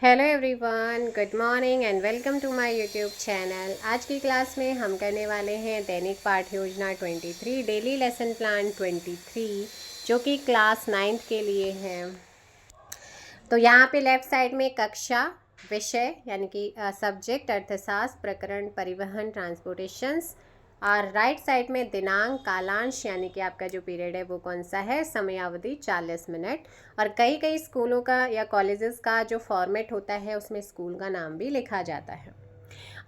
Hello everyone, good morning and welcome to my YouTube channel. आज की class में हम करने वाले हैं दैनिक पाठ योजना 23 डेली लेसन प्लान 23 जो कि क्लास 9th के लिए है। तो यहाँ पे लेफ्ट साइड में कक्षा, विषय यानी कि सब्जेक्ट अर्थशास्त्र, प्रकरण परिवहन ट्रांसपोर्टेशंस, और राइट साइड में दिनांक, कालांश यानी कि आपका जो पीरियड है वो कौन सा है, समयावधि 40 मिनट। और कई कई स्कूलों का या कॉलेजेस का जो फॉर्मेट होता है उसमें स्कूल का नाम भी लिखा जाता है।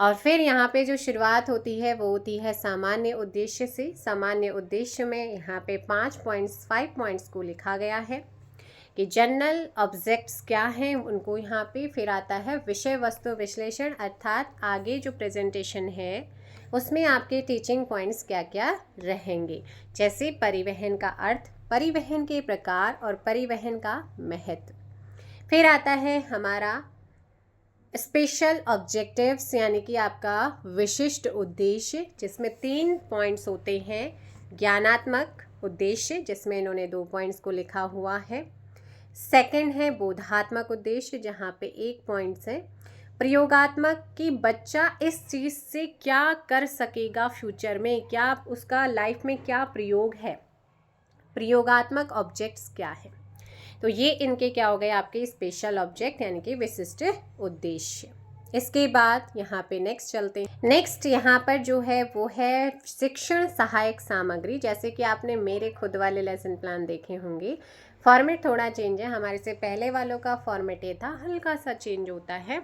और फिर यहाँ पे जो शुरुआत होती है वो होती है सामान्य उद्देश्य से। सामान्य उद्देश्य में यहाँ पे 5 पॉइंट्स को लिखा गया है कि जनरल ऑब्जेक्ट्स क्या हैं उनको यहाँ पे। फिर आता है विषय वस्तु विश्लेषण, अर्थात आगे जो प्रेजेंटेशन है उसमें आपके टीचिंग पॉइंट्स क्या क्या रहेंगे, जैसे परिवहन का अर्थ, परिवहन के प्रकार और परिवहन का महत्व। फिर आता है हमारा स्पेशल ऑब्जेक्टिव्स यानी कि आपका विशिष्ट उद्देश्य, जिसमें 3 पॉइंट्स होते हैं। ज्ञानात्मक उद्देश्य जिसमें इन्होंने 2 पॉइंट्स को लिखा हुआ है। सेकंड है बोधात्मक उद्देश्य जहाँ पे 1 पॉइंट्स है। प्रयोगात्मक कि बच्चा इस चीज़ से क्या कर सकेगा फ्यूचर में, क्या उसका लाइफ में क्या प्रयोग है, प्रयोगात्मक ऑब्जेक्ट्स क्या है। तो ये इनके क्या हो गए आपके स्पेशल ऑब्जेक्ट यानी कि विशिष्ट उद्देश्य। इसके बाद यहाँ पे नेक्स्ट चलते हैं। नेक्स्ट यहाँ पर जो है वो है शिक्षण सहायक सामग्री। जैसे कि आपने मेरे खुद वाले लेसन प्लान देखे होंगे, फॉर्मेट थोड़ा चेंज है। हमारे से पहले वालों का फॉर्मेट ये था, हल्का सा चेंज होता है।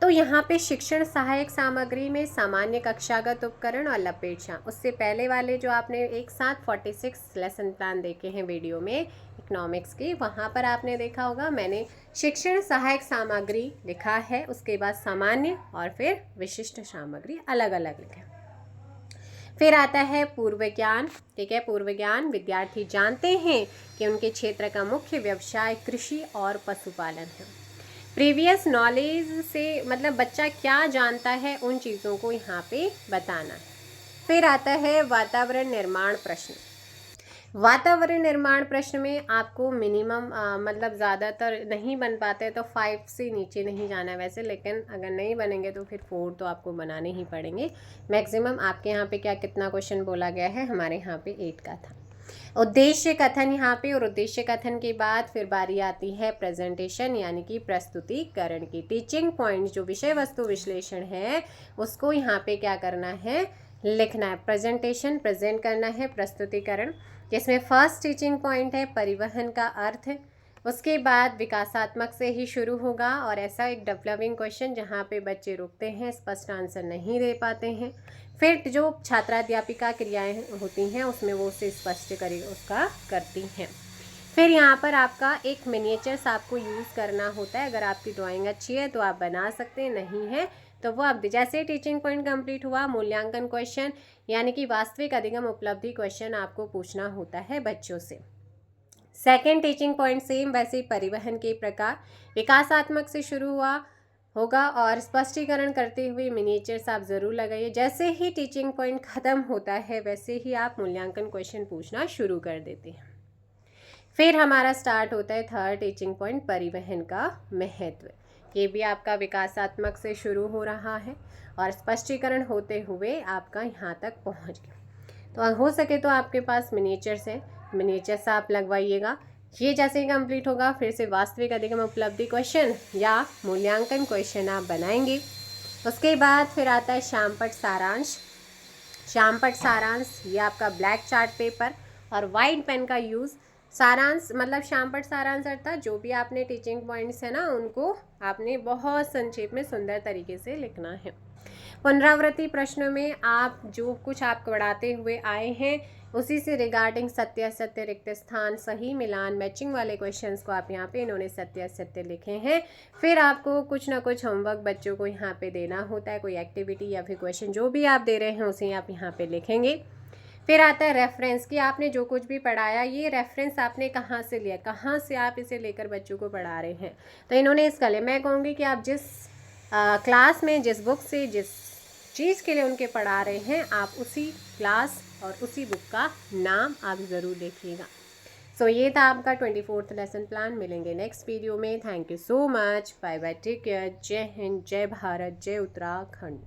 तो यहाँ पे शिक्षण सहायक सामग्री में सामान्य कक्षागत उपकरण और लपेटशां। उससे पहले वाले जो आपने एक साथ 46 लेसन प्लान देखे हैं वीडियो में इकोनॉमिक्स की, वहाँ पर आपने देखा होगा मैंने शिक्षण सहायक सामग्री लिखा है, उसके बाद सामान्य और फिर विशिष्ट सामग्री अलग अलग लिखा। फिर आता है पूर्व ज्ञान। ठीक है, पूर्व ज्ञान विद्यार्थी जानते हैं कि उनके क्षेत्र का मुख्य व्यवसाय कृषि और पशुपालन है। प्रीवियस नॉलेज से मतलब बच्चा क्या जानता है उन चीज़ों को यहाँ पे बताना है। फिर आता है वातावरण निर्माण प्रश्न। वातावरण निर्माण प्रश्न में आपको मिनिमम मतलब ज़्यादातर नहीं बन पाते तो 5 से नीचे नहीं जाना वैसे, लेकिन अगर नहीं बनेंगे तो फिर 4 तो आपको बनाने ही पड़ेंगे। मैक्सिमम आपके यहाँ पे क्या कितना क्वेश्चन बोला गया है, हमारे यहाँ पे 8 का था। उद्देश्य कथन यहाँ पे, और उद्देश्य कथन के बाद फिर बारी आती है प्रेजेंटेशन यानी कि प्रस्तुतिकरण की। टीचिंग पॉइंट जो विषय वस्तु विश्लेषण है उसको यहाँ पे क्या करना है, लिखना है। प्रेजेंटेशन प्रेजेंट करना है, प्रस्तुतिकरण जिसमें फर्स्ट टीचिंग पॉइंट है परिवहन का अर्थ। उसके बाद विकासात्मक से ही शुरू होगा और ऐसा एक डेवलपिंग क्वेश्चन जहाँ पे बच्चे रुकते हैं, स्पष्ट आंसर नहीं दे पाते हैं। फिर जो छात्राध्यापिका क्रियाएं होती हैं उसमें वो उसे स्पष्ट उसका करती हैं। फिर यहाँ पर आपका एक मिनिएचर्स आपको यूज़ करना होता है। अगर आपकी ड्राइंग अच्छी है तो आप बना सकते हैं, नहीं है तो वो आप जैसे टीचिंग पॉइंट कंप्लीट हुआ मूल्यांकन क्वेश्चन यानी कि वास्तविक अधिगम उपलब्धि क्वेश्चन आपको पूछना होता है बच्चों से। सेकेंड टीचिंग पॉइंट सेम वैसे ही परिवहन के प्रकार विकासात्मक से शुरू हुआ होगा और स्पष्टीकरण करते हुए मिनिएचर्स आप ज़रूर लगाइए। जैसे ही टीचिंग पॉइंट ख़त्म होता है वैसे ही आप मूल्यांकन क्वेश्चन पूछना शुरू कर देते हैं। फिर हमारा स्टार्ट होता है थर्ड टीचिंग पॉइंट परिवहन का महत्व। ये भी आपका विकासात्मक से शुरू हो रहा है और स्पष्टीकरण होते हुए आपका यहाँ तक पहुँच गया। तो हो सके तो आपके पास मिनिएचर्स है, मिनिएचर्स आप लगवाइएगा। ये जैसे ही कंप्लीट होगा फिर से वास्तविक अधिगम उपलब्धि क्वेश्चन या मूल्यांकन क्वेश्चन आप बनाएंगे। उसके बाद फिर आता है शामपट सारांश। शामपट सारांश ये आपका ब्लैक चार्ट पेपर और वाइट पेन का यूज़। सारांश मतलब शामपट सारांश अर्थात जो भी आपने टीचिंग पॉइंट्स है ना उनको आपने बहुत संक्षेप में सुंदर तरीके से लिखना है। पुनरावृत्ति प्रश्नों में आप जो कुछ आप पढ़ाते हुए आए हैं उसी से रिगार्डिंग सत्य असत्य, रिक्त स्थान, सही मिलान, मैचिंग वाले क्वेश्चंस को आप यहाँ पे इन्होंने सत्य असत्य लिखे हैं। फिर आपको कुछ ना कुछ होमवर्क बच्चों को यहाँ पे देना होता है, कोई एक्टिविटी या फिर क्वेश्चन जो भी आप दे रहे हैं उसे आप यहाँ पे लिखेंगे। फिर आता है रेफरेंस कि आपने जो कुछ भी पढ़ाया ये रेफरेंस आपने कहाँ से लिया, कहाँ से आप इसे लेकर बच्चों को पढ़ा रहे हैं। तो इन्होंने इसका लिए मैं कहूँगी कि आप जिस क्लास में जिस बुक से जिस चीज़ के लिए उनके पढ़ा रहे हैं आप उसी क्लास और उसी बुक का नाम आप ज़रूर देखिएगा। सो ये था आपका 24th लेसन प्लान। मिलेंगे नेक्स्ट वीडियो में। Thank you so much. Bye bye, take care. जय हिंद, जय भारत, जय उत्तराखंड।